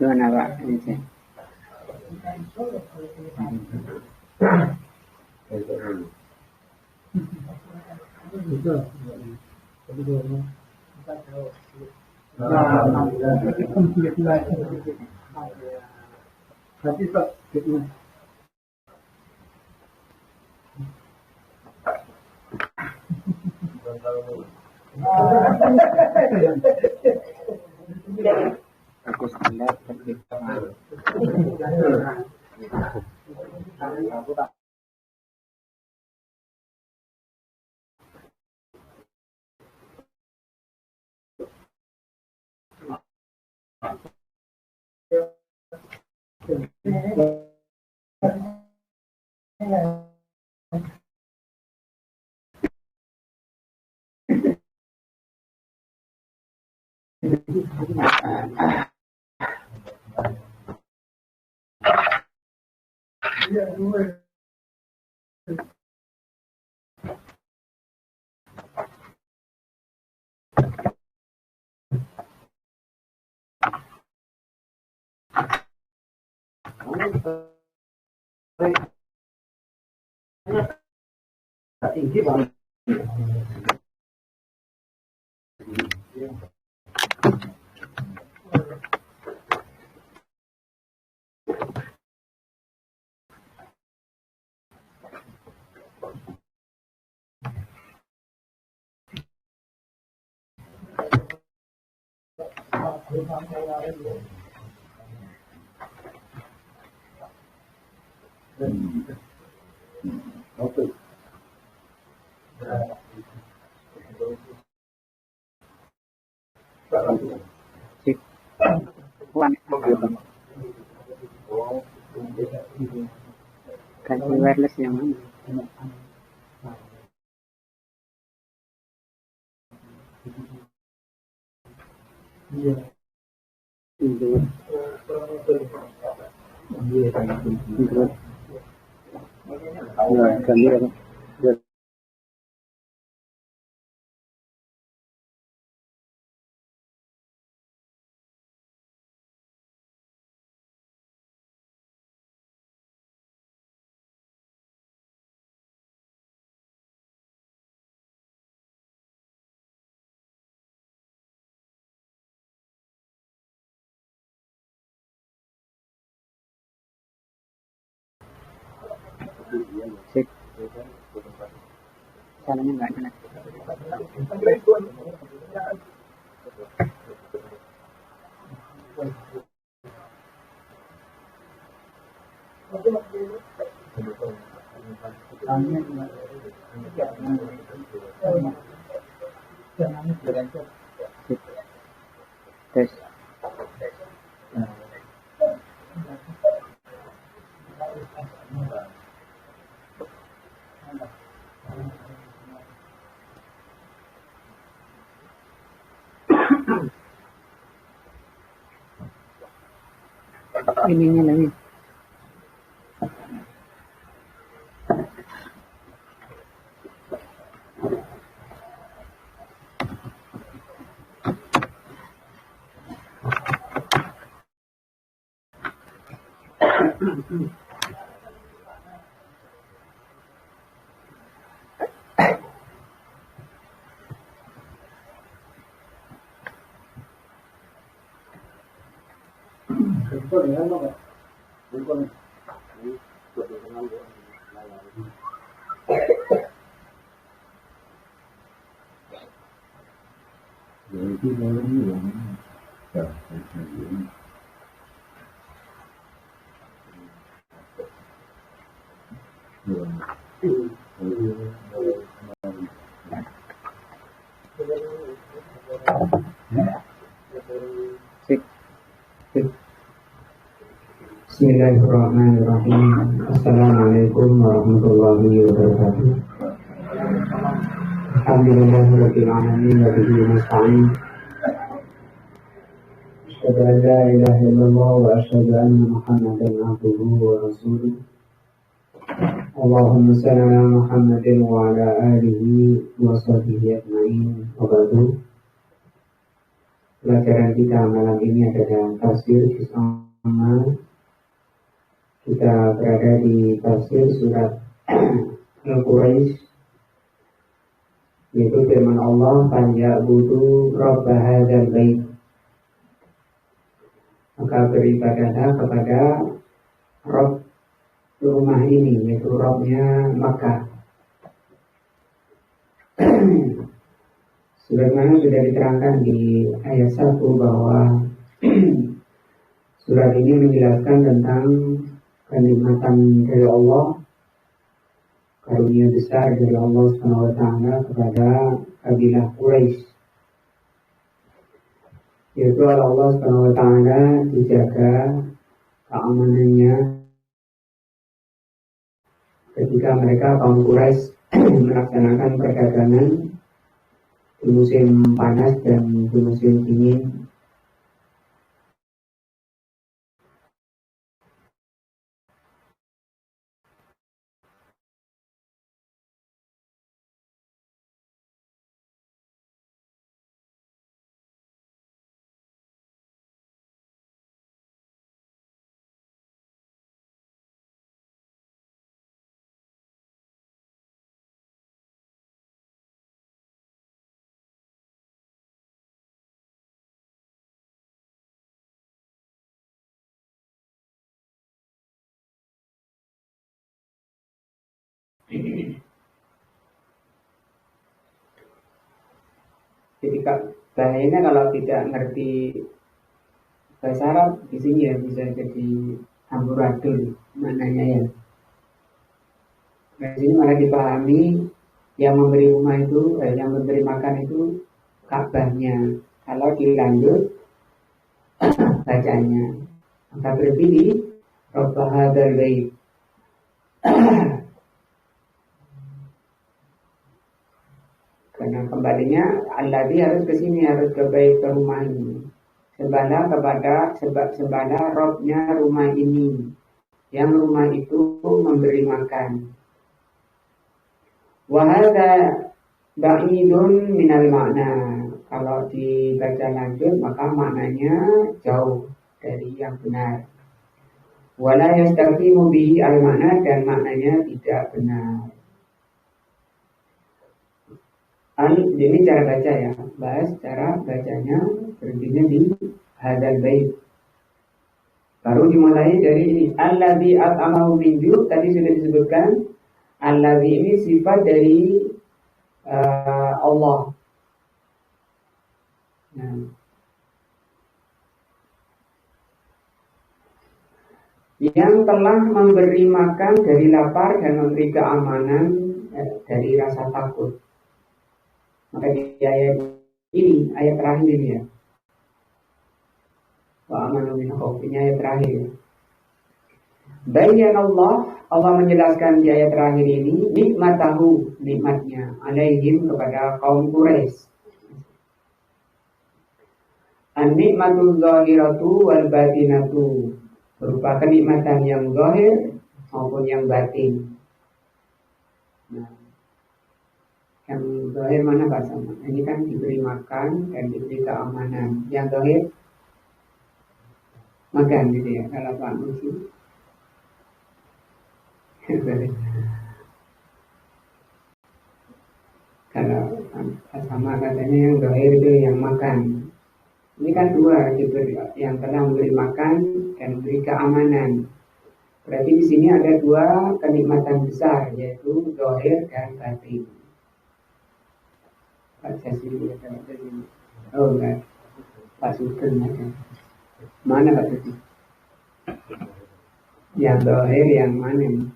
Gimana Pak? Ini. Aku standar tinggi banget. Oke. Kasih wireless yang mana? Iya. Sip. Caranya nggak jelas. Sip. Tes. Ininya lagi. Bismillahirrahmanirrahim. Assalamualaikum warahmatullahi wabarakatuh. Alhamdulillahirabbil alamin wa bihi nasta'in. Asyhadu an la ilaha illallah wa asyhadu anna Muhammadan abduhu wa rasuluh. Allahumma shalli ala Muhammadin wa ala alihi wa sahbihi ajma'in. Wa ba'du. Pelajaran kita malam ini adalah tafsir Kisah. Kita berada di tafsir surat Al-Quraisy, yaitu firman Allah, "Fa'budu rabb hadzal bait." Maka beribadahlah kepada Rabb rumah ini, yaitu Rabbnya Makkah. Sebagaimana sudah diterangkan di ayat 1 bahwa surat ini menjelaskan tentang kenikmatan dari Allah, karunia besar dari Allah SWT kepada kabilah Quraisy, yaitu Allah SWT dijaga keamanannya ketika mereka kaum Quraisy melaksanakan perdagangan di musim panas dan di musim dingin. Jadi bahayanya kalau tidak ngerti bahasa Arab di sini ya bisa jadi amburadul maknanya ya. Di sini malah dipahami yang memberi rumah itu, yang memberi makan itu Ka'bahnya. Kalau dilanjut bacanya, maka berarti di Rabb hadzal bait. Karena kembalinya alladzi harus ke sini, harus ke bait, ke rumah ini. Sembahlah Rabbnya rumah ini, yang rumah itu memberi makan. Wa hadza ba'idun minal makna. Kalau dibaca lanjut maka maknanya jauh dari yang benar. Wala yastaqimu bihi al-makna, dan maknanya tidak benar. Ini cara baca ya, bahas cara bacanya, berhentinya di hadzal bait. Baru dimulai dari ini, allazi at'amahu min ju'. Tadi sudah disebutkan allazi ini sifat dari Allah. Nah, yang telah memberi makan dari lapar dan memberi keamanan dari rasa takut. Maka di ayat ini, ayat terakhir ini ya, wa amanu min khauf, ini ayat terakhir. Bayan Allah menjelaskan di ayat terakhir ini nikmatahu, nikmatnya alaihim kepada kaum Quraisy. An-nikmatul zahiratu wal batinatu, berupa kenikmatan yang zahir maupun yang batin. Nah, yang zahir mana bahasanya? Ini kan diberi makan dan diberi keamanan. Yang zahir makan gitu ya, kalau Pak Musi. Kalau sama katanya yang zahir itu yang makan. Ini kan dua, diberi, yang telah memberi makan dan memberi keamanan. Berarti di sini ada dua kenikmatan besar, yaitu zahir dan batin. Pak Jasili ada sini. Oh enggak, Pak Sugeng ada. Mana Pak Jasili? Yang zahir yang mana?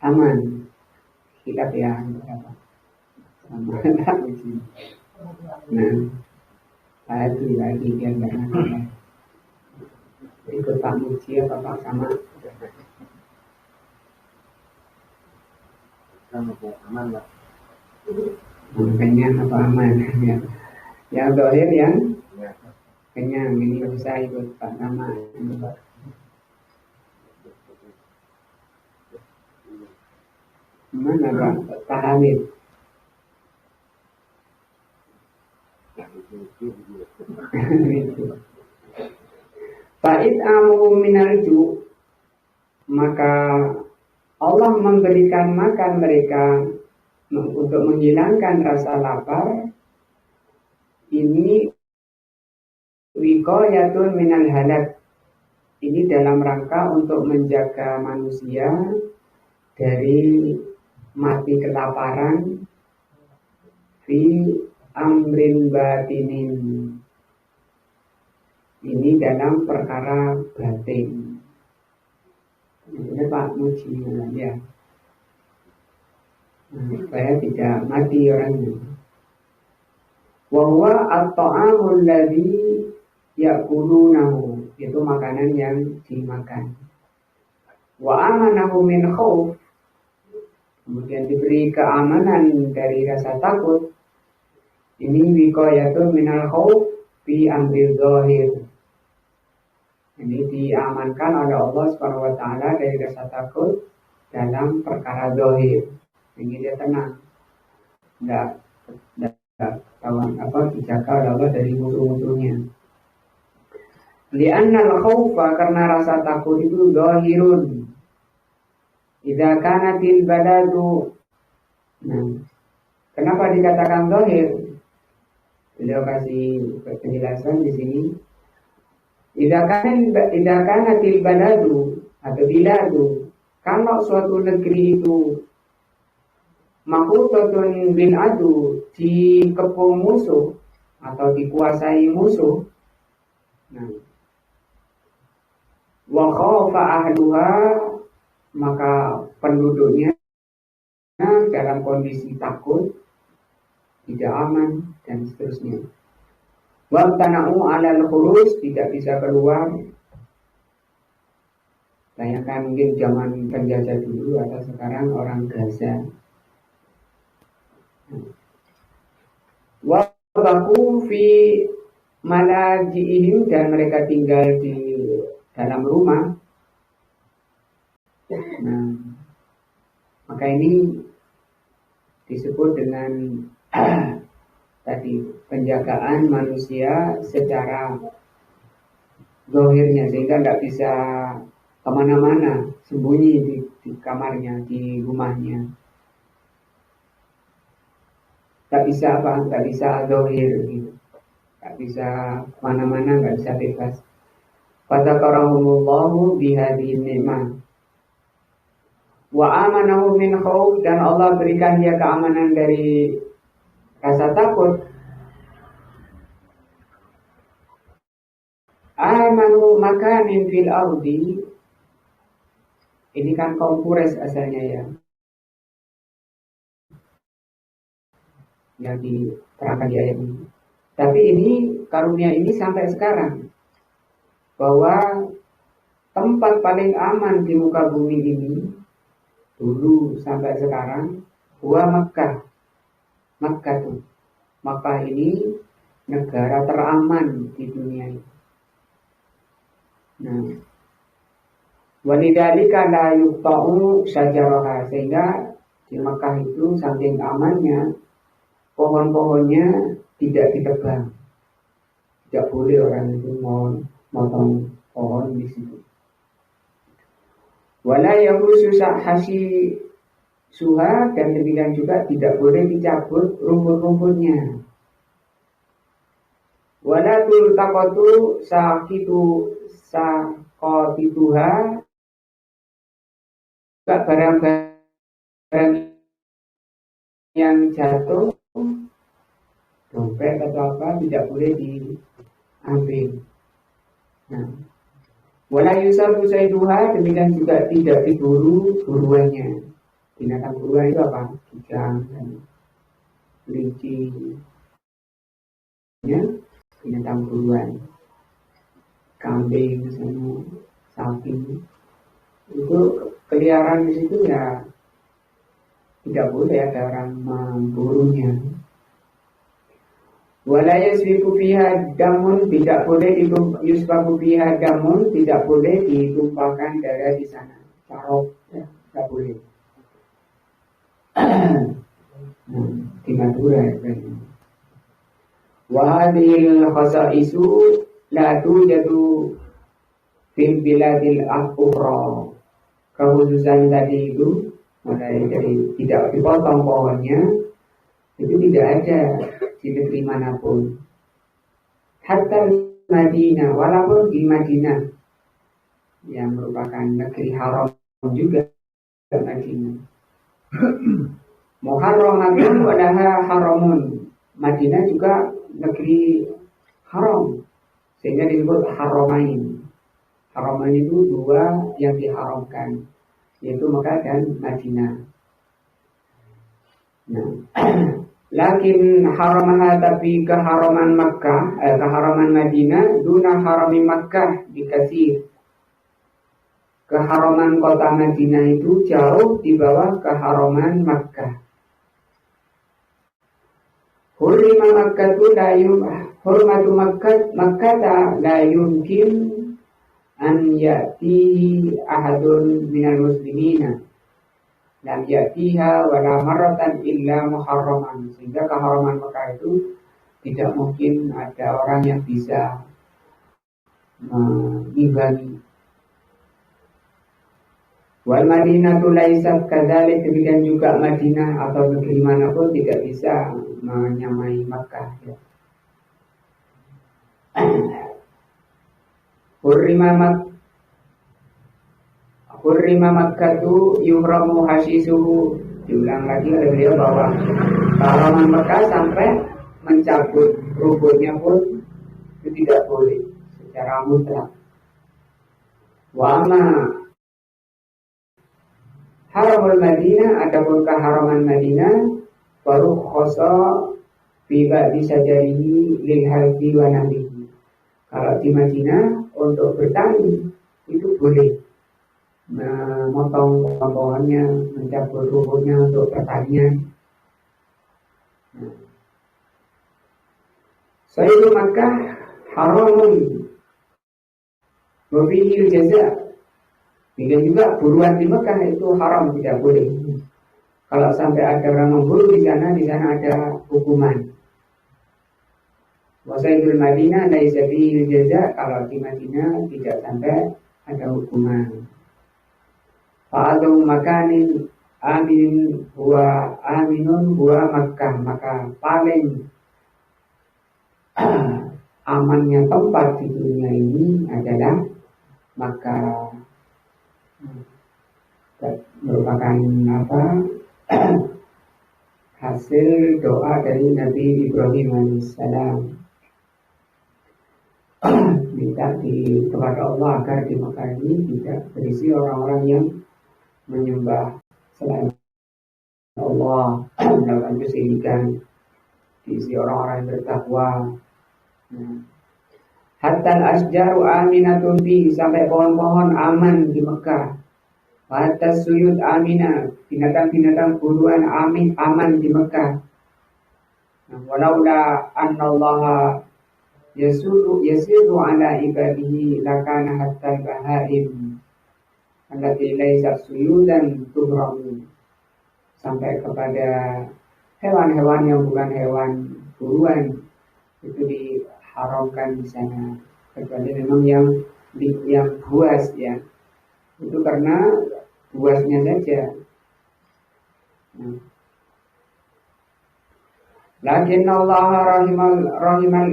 Aman. Hilaf ya berapa? Sama di sini. Nah, lagi biar nggak nanya. Ikut Pak Muji apa Pak Sama? Aman lah. Kenyang apa aman? Ya. Yang dohir yang kenyang, ini bisa ikut Pak Sama. Mana Pak Hamid? Fa'id amuhum minarju, maka Allah memberikan makan mereka untuk menghilangkan rasa lapar. Ini wiqayatun minal halak. Ini dalam rangka untuk menjaga manusia dari mati kelaparan fi amrin batinin. Ini dalam perkara batin. Ini Pak Muji ya. Supaya tidak mati orangnya. Wa huwa at-ta'amul ladzi ya'kulunahu, itu makanan yang dimakan. Wa amanahu min khauf, kemudian diberi keamanan dari rasa takut. Ini wiqayatun minal khauf fi amri zahir. Ini diamankan oleh Allah Subhanahu wa taala dari rasa takut dalam perkara zahir. Ini dia tenang. Enggak kawan dijaga oleh Allah dari musuh-musuhnya. Li'annal khaufa, karena rasa takut itu zahirun. Idza kanatil baladu. Nah, kenapa dikatakan zahir? Beliau kasih penjelasan di sini. Idza kanatil baladu atau biladu, kalau suatu negeri itu mahutatun bin adu, dikepung musuh atau dikuasai musuh. Nah, wa khafa ahluha, maka penduduknya dalam kondisi takut, tidak aman dan seterusnya. Wa tana'u 'alal khuruj, tidak bisa keluar. Bayangkan mungkin zaman penjajah dulu atau sekarang orang Gaza. Wa baku fi malaji'ihim, dan mereka tinggal di dalam rumah. Nah, maka ini disebut dengan tadi penjagaan manusia secara zahirnya, sehingga tidak bisa kemana-mana, sembunyi di kamarnya, di rumahnya. Tak bisa tak bisa zahir gitu. Tak bisa kemana-mana, tak bisa bebas. Fatakarahumullahu bihadhihi ni'mah. Wa amanahu min khauf, dan Allah berikan dia keamanan dari rasa takut. Amanu makanin fil ardi, ini kan kaum Quraisy asalnya ya, yang diterangkan di ayat ini. Tapi ini karunia ini sampai sekarang, bahwa tempat paling aman di muka bumi ini dulu sampai sekarang gua Makkah. Makkah ini negara teraman di dunia ini. Nah, walidzalika la yuqta'u syajaraha, sehingga di Makkah itu saking amannya pohon-pohonnya tidak ditebang. Tidak boleh orang itu mau motong pohon di situ. Wala yahusu hasi suha, dan demikian juga tidak boleh dicabut rumput-rumputnya. Wala tultaqatu saqituha, barang-barang yang jatuh, dompet atau apa, tidak boleh diambil. Nah, wala yusabu saiduha, demikian juga tidak diburu buruannya. Binatang buruan itu apa? Kijang dan kelinci. Ya, binatang buruan, kambing misalnya, sapi, itu keliaran di situ ya tidak boleh ada orang memburunya. Wala yasbiqu fiha damun, tidak boleh yusbaku fiha damun, tidak boleh ditumpahkan darah di sana. Carok, ya, tidak boleh. Di Madura ya. Wa hadhil khasaisu la tujadu fil biladil ukhra. Kekhususan tadi itu mulai dari tidak dipotong pohonnya itu tidak ada di negeri manapun. Hatta Madinah, walaupun di Madinah yang merupakan negeri haram juga, Madinah. Muharramatun walaha haramun. Madinah juga negeri haram, sehingga disebut haramain. Haramain itu dua yang diharamkan, yaitu Mekah dan Madinah. Nah, lakin haramaha, tapi keharaman Makkah, keharaman Madinah duna harami Makkah dikasih. Keharaman kota Madinah itu jauh di bawah keharaman Makkah. Hurrima Makkah tu hurmatu Makkah la yumkin an ya'ti ahadun minal muslimina lam ya'tiha wala marratan illa muharraman. Sehingga keharaman Makkah itu tidak mungkin ada orang yang bisa mengimbangi. Wal Madinatu laisat kadzalik, demikian juga Madinah atau negeri manapun tidak bisa menyamai Makkah ya. Hurrima Makkah tu yuhramu hasisuhu. Diulang lagi oleh beliau bahwa keharaman Makkah sampai mencabut rumputnya pun itu tidak boleh secara mutlak. Wa ma haramul Madinah, adapun keharaman Madinah baru khosa biba disajarihi lil halfi wa nabihi. Kalau di Madinah untuk bertani itu boleh memotong pohonnya, mencabut rumputnya untuk pertanian. Sayyidu Makkah haramun wa fihi jaza. Demikian juga buruan di Mekah itu haram, tidak boleh. Kalau sampai ada orang memburu di sana ada hukuman. Wasaidul Madinah laisa fihi jaza, kalau di Madinah tidak sampai ada hukuman. Fa'adu makanin aminun huwa Makkah, maka paling amannya tempat di dunia ini adalah Makkah. Merupakan hasil doa dari Nabi Ibrahim alaihissalam, minta kepada Allah agar di Mekah ini tidak berisi orang-orang yang menyembah selain Allah, melakukan kesyirikan, diisi orang-orang yang bertakwa. Hatta al-asjaru aminatun fi, sampai pohon-pohon aman di Mekah. Hatta suyud aminah, binatang-binatang buruan aman di Mekah. Walaula annallaha yasiru ala ibadihi lakana hatta al-bahaim allati laisa suyudan tuhramu, sampai kepada hewan-hewan yang bukan hewan buruan itu diharamkan di sana, kecuali memang yang buas ya, itu karena buasnya saja. Lakin Allah rahimal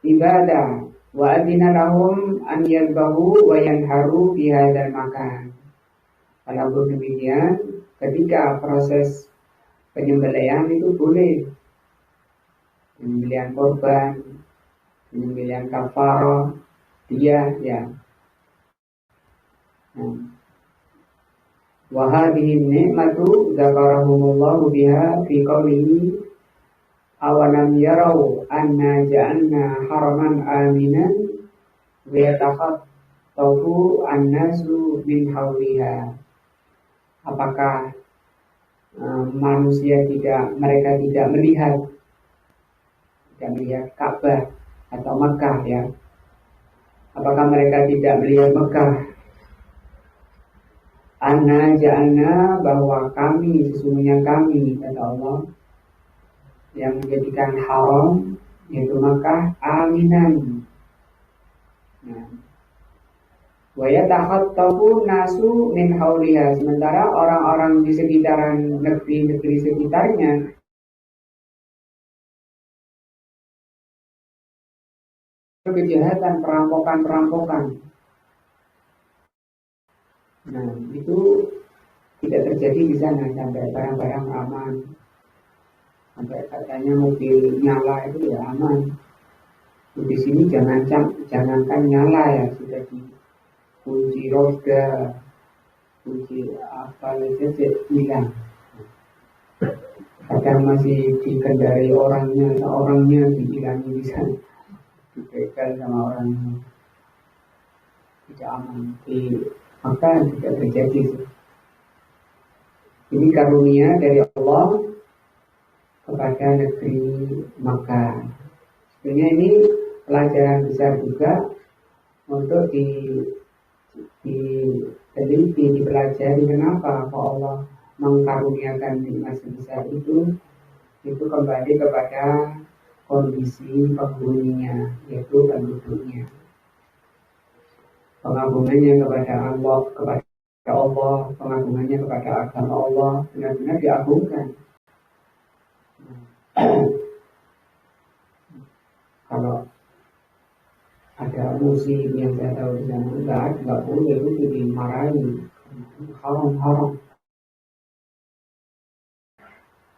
ibadah wa adina lahum an yalbahu wa yanharu fi hadzal makan. Kalau demikian, ketika proses penyembelihan itu boleh, penyembelihan korban, penyembelihan kafarah, dia ya. Wa hadhihi ni'matu dzakarahumullahu biha fi qawlihi awalam yarau anna ja'alna haraman aminan wa yatakhattafu an-nasu min hawliha. Apakah mereka tidak melihat Ka'bah atau Mekah ya? Apakah mereka tidak melihat Mekah? Anna ja'alna, bahwa kami, sesungguhnya kami, kata Allah, yang menjadikan haram yaitu Makkah aminan. Nah, wa yatakhattafu nasu min hauliha, sementara orang-orang di sekitaran negeri-negeri sekitarnya kejahatan, perampokan. Nah, itu tidak terjadi di sana, sampai barang-barang aman. Sampai katanya mobil nyala itu ya aman. Di sini jangankan nyala ya, sudah dikunci roda, kunci apa saja hilang. Kadang masih dikendari orangnya dihilangi di sana, dibegal sama orangnya. Tidak aman. Maka tidak terjadi. Ini karunia dari Allah kepada negeri Makkah. Sebenarnya ini pelajaran besar juga untuk diteliti, dipelajari kenapa kok Allah mengkaruniakan nikmat sebesar itu kembali kepada kondisi penghuninya, yaitu penduduknya. Pengagungannya kepada Allah, pengagungannya kepada agama Allah benar-benar diagungkan. Kalau ada musik yang saya tahu di sana nggak boleh, itu dimarahi, haram.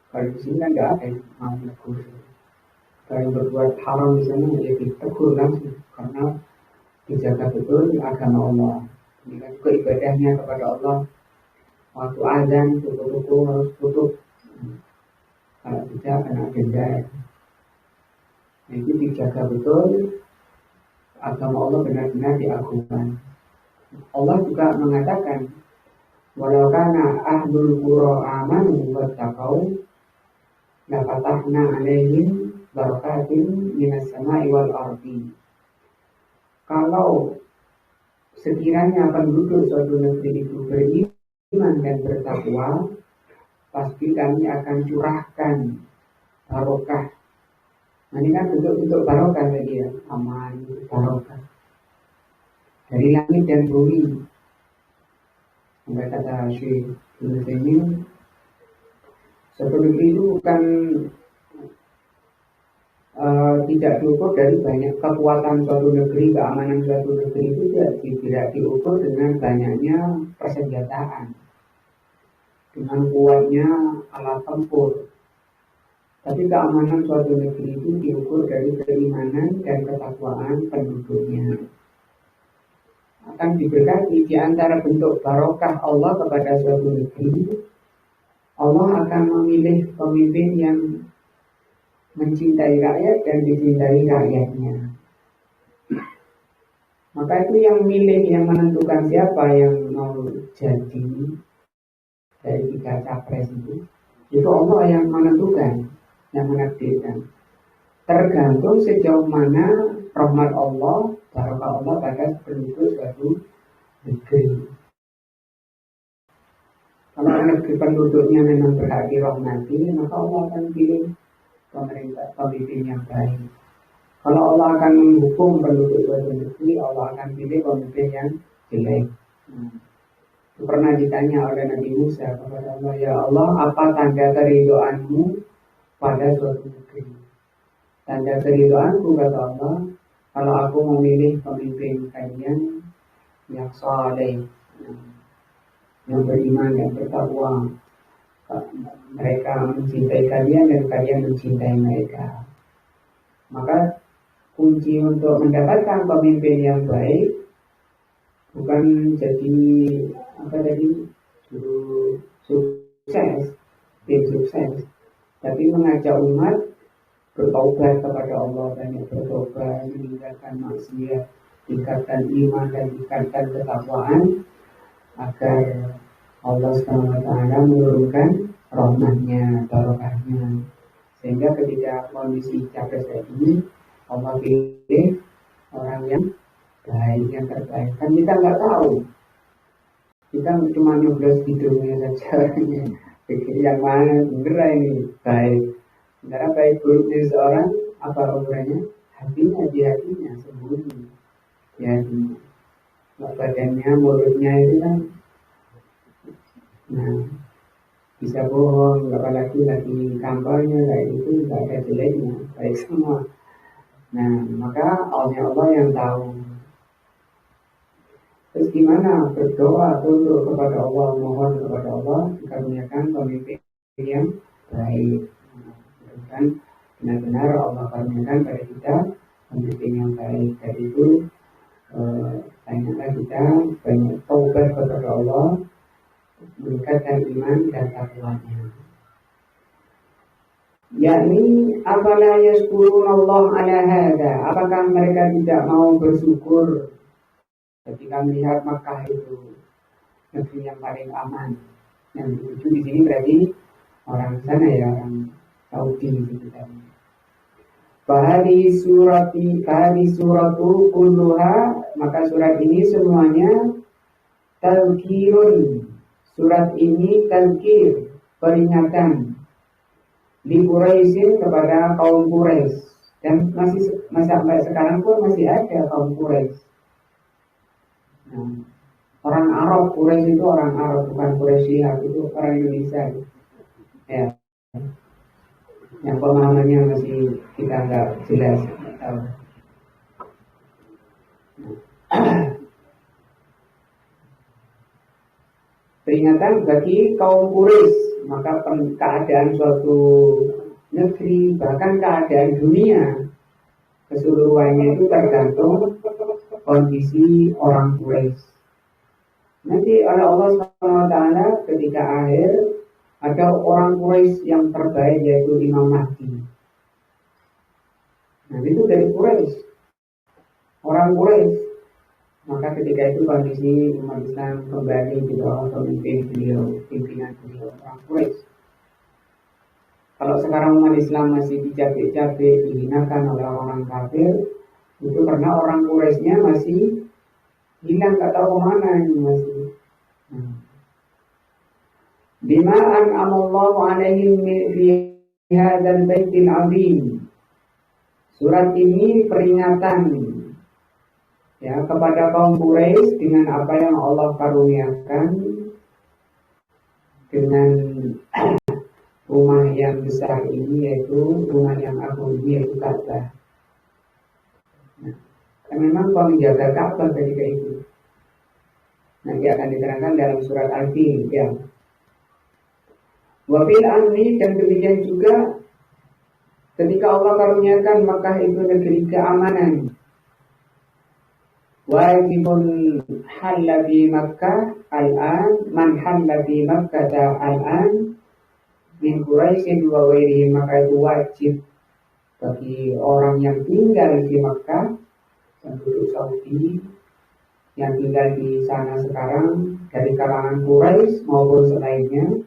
Kalau di sini kan nggak ada yang mau negur. Kalau yang berbuat haram di sana ya ditegur langsung, karena dijaga betul agama Allah. Ini kan juga ibadahnya kepada Allah. Waktu azan toko-toko harus tutup. Kalau tidak kena denda. Nah, itu dijaga betul, agama Allah benar-benar diagungkan. Allah juga mengatakan, walau kana ahlul qura amanu wattaqau lafatahna alaihim barakatin minas sama'i wal ardi. Kalau sekiranya penduduk suatu negeri itu beriman dan bertakwa, pasti kami akan curahkan barokah. Nah, ini kan bentuk barokah tadi ya, aman, barokah dari langit dan bumi. Sampai kata Syekh Ibnu Taimiyah, suatu negeri itu bukan tidak diukur dari banyak kekuatan suatu negeri, keamanan suatu negeri itu tidak diukur dengan banyaknya persenjataan, dengan kuatnya alat tempur. Tapi keamanan suatu negeri itu diukur dari keimanan dan ketakwaan penduduknya. Akan diberkati di antara bentuk barokah Allah kepada suatu negeri, Allah akan memilih pemimpin yang mencintai rakyat dan dicintai rakyatnya. Maka itu yang milih, yang menentukan siapa yang mau jadi dari 3 capres itu Allah yang menentukan, yang menakdirkan. Tergantung sejauh mana rahmat Allah, barokah Allah pada penduduk suatu negeri. Kalau negeri penduduknya memang berhak dirahmati, maka Allah akan pilih pemimpin yang baik. Kalau Allah akan menghukum penduduk suatu negeri, Allah akan pilih pemimpin yang jelek. Pernah ditanya oleh Nabi Musa kepada Allah, ya Allah, apa tanda keridhoanmu pada suatu negeri? Tanda keridhoanku, kata Allah, kalau aku memilih pemimpin kalian yang saleh, yang beriman dan bertakwa, mereka mencintai kalian dan kalian mencintai mereka. Maka kunci untuk mendapatkan pemimpin yang baik bukan jadi sukses, tim sukses, tapi mengajak umat bertobat kepada Allah, banyak bertobat, meninggalkan maksiat, tingkatkan iman dan tingkatkan ketakwaan, agar Allah SWT menurunkan rahmatnya, barokahnya, sehingga ketika kondisi capek kayak ini, Allah pilih orang yang baik, yang terbaik. Kan kita nggak tahu, kita cuma nyoblos hidungnya saja, pikir yang mana bener ini baik. Sementara baik buruknya seorang apa ukurannya? Hatinya, di hatinya sembunyi, di hatinya. Badannya, mulutnya itu kan, nah bisa bohong, apalagi lagi kampanye kayak itu nggak ada jeleknya, baik semua. Nah maka Allah yang tahu. Terus gimana berdoa tunduk kepada Allah, mohon kepada Allah dikaruniakan pemimpin yang baik. Kan benar-benar Allah karuniakan pada kita pemimpin yang baik. Dari itu banyaklah kita banyak taubat kepada Allah, meningkatkan iman dan takwanya. Yakni afala yashkurun Allah ala hada, apakah mereka tidak mau bersyukur ketika melihat Makkah itu negeri yang paling aman. Yang itu di sini berarti orang sana ya, orang Saudi gitu kan. Bahari suratu kulluha, maka surat ini semuanya tazkirun. Surat ini tazkir, peringatan li Quraisyin kepada kaum Quraisy, dan masih sampai sekarang pun masih ada kaum Quraisy. Nah, orang Arab, Quraisy itu orang Arab, bukan Quraisy itu orang Indonesia. Ya. Yang pemahamannya masih kita nggak jelas, nggak tahu. Peringatan bagi kaum Quraisy, maka keadaan suatu negeri, bahkan keadaan dunia keseluruhannya itu tergantung kondisi orang Quraisy. Nanti oleh Allah SWT ketika akhir ada orang Quraisy yang terbaik, yaitu Imam Mahdi. Nah itu dari Quraisy, orang Quraisy. Maka ketika itu kondisi umat Islam kembali di bawah pimpinan beliau orang Quraisy. Kalau sekarang umat Islam masih dicabik-cabik, dihinakan oleh orang kafir, itu karena orang Quraisynya masih hilang, nggak tahu kemana ini masih. Bima an'amallahu alaihim fi hadzal baitil azim. Surat ini peringatan ya kepada kaum Quraisy dengan apa yang Allah karuniakan, dengan rumah yang besar ini, yaitu rumah yang agung ini, yaitu Ka'bah. Nah, memang penjaga Ka'bah ketika itu nanti akan diterangkan dalam surat Al-Fil ya. Wafil amni, dan demikian juga ketika Allah karuniakan Makkah itu negeri keamanan. Wajibun halla bi Makkah al-an, man halla bi Makkah al-an min Quraisyin wa ghairihi, maka itu wajib bagi orang yang tinggal di Makkah, penduduk Saudi yang tinggal di sana sekarang dari kalangan Quraisy maupun selainnya,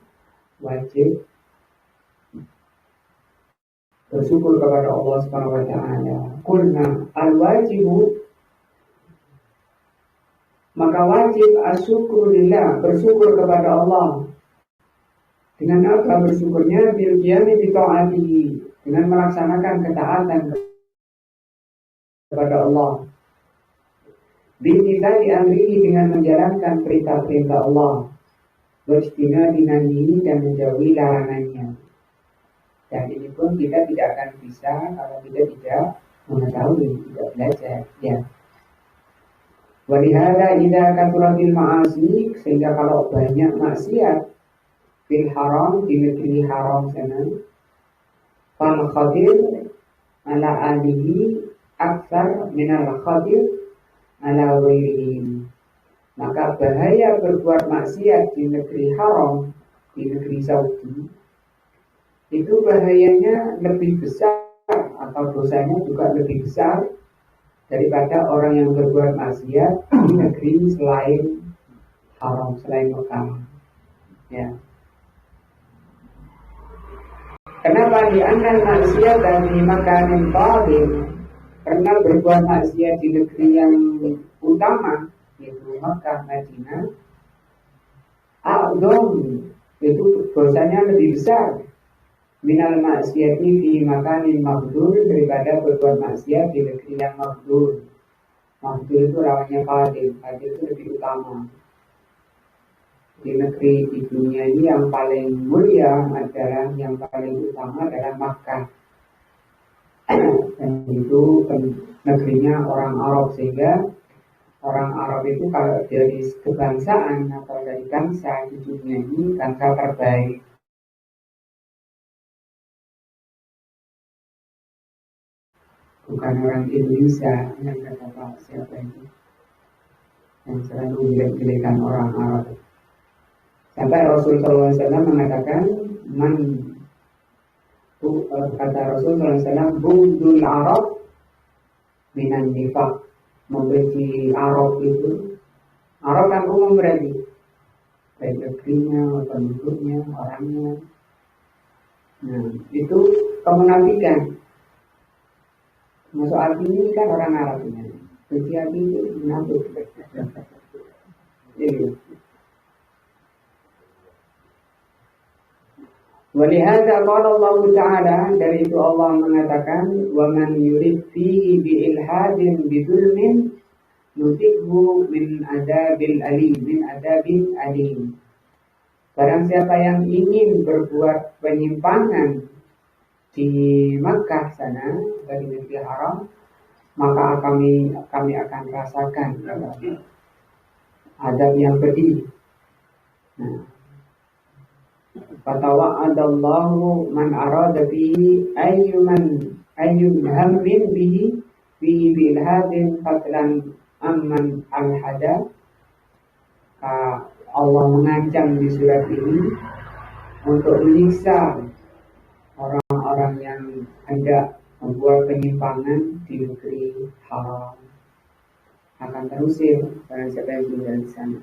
wajib bersyukur kepada Allah Subhanahu wa taala. Qulna al-wajibu, maka wajib asyukru lillah, bersyukur kepada Allah. Dengan apa bersyukurnya? Bil qiyami bi ta'atihi, dengan melaksanakan ketaatan kepada Allah. Bil qiyami amrihi, dengan menjalankan perintah-perintah Allah. Wajtina dinanihi, dan menjauhi larangannya. Dan ini pun kita tidak akan bisa kalau kita tidak mengetahui, tidak belajar ya. Walihada idza katuratil ma'asi, sehingga kalau banyak maksiat fil haram, di negeri haram sana, fal khadir ala alihi aktsar minal khadir ala ghairihi, maka bahaya berbuat maksiat di negeri haram, di negeri Saudi, itu bahayanya lebih besar atau dosanya juga lebih besar daripada orang yang berbuat maksiat di negeri selain haram, selain Mekah. Ya. Kenapa dianggap maksiat dari makanan fadil? Karena berbuat maksiat di negeri yang utama, yaitu Mekah, Madinah, a'dham, itu dosanya lebih besar minal maksiati fi makanin maghdur daripada berbuat maksiat di negeri yang maghdur. Maghdur itu lawannya fadil, fadil itu lebih utama. Di negeri di dunia ini yang paling mulia adalah, yang paling utama adalah Makkah. Dan itu negerinya orang Arab, sehingga orang Arab itu kalau dari kebangsaan atau dari bangsa di dunia ini bangsa terbaik. Bukan orang Indonesia yang kata Pak siapa itu yang selalu jelek-jelekan orang Arab. Sampai Rasulullah SAW mengatakan, kata Rasulullah SAW, bughdul Arab minan nifaq, membenci Arab itu, Arab kan umum berarti, baik negerinya, penduduknya, orangnya. Nah, itu kemunafikan. Masuk hati ini kan orang Arabnya, benci hati itu munafik. Jadi walihada qala Allah Ta'ala, dari itu Allah mengatakan, wa man yurid fihi bi ilhadin bidulmin nutikhu min adabil alim. Barang siapa yang ingin berbuat penyimpangan di Makkah sana, dari negeri haram, maka kami akan rasakan adab yang pedih. Nah, fatawa'adallahu man arada bihi ayyum hammin bihi bilhadin fadlan amman al-hada. Allah mengancam di surat ini untuk menyiksa orang-orang yang hendak membuat penyimpangan di negeri haram, akan terusir barang siapa yang tinggal di sana.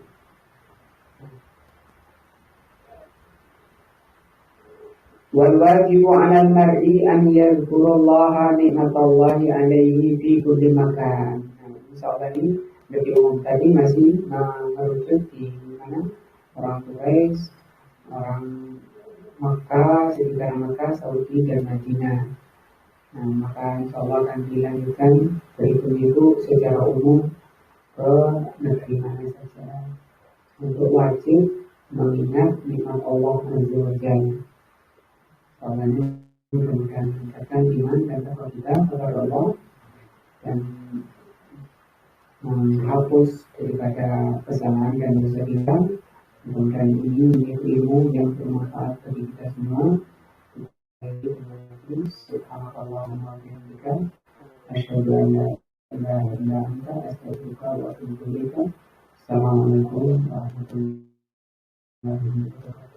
Wal wajibu 'alal mar'i an yadhkurallaha ni'matallahi 'alaihi fi kulli makan. Nah, insyaallah ini lebih umum, tadi masih merujuk di mana orang Quraisy, orang Makkah, sekitar Makkah, Saudi dan Madinah. Nah, maka insyaallah akan dilanjutkan berikut itu secara umum ke negeri mana saja untuk wajib mengingat nikmat Allah Azza wa Jalla. Soalnya mudah-mudahan meningkatkan iman dan takwa kita kepada Allah dan menghapus daripada kesalahan dan dosa kita. Mudah-mudahan ini menjadi ilmu yang bermanfaat bagi kita semua. Subhanallahumma wa bihamdika asyhadu an la ilaha illa anta astaghfiruka wa atubu ilaik. Assalamualaikum warahmatullahi wabarakatuh.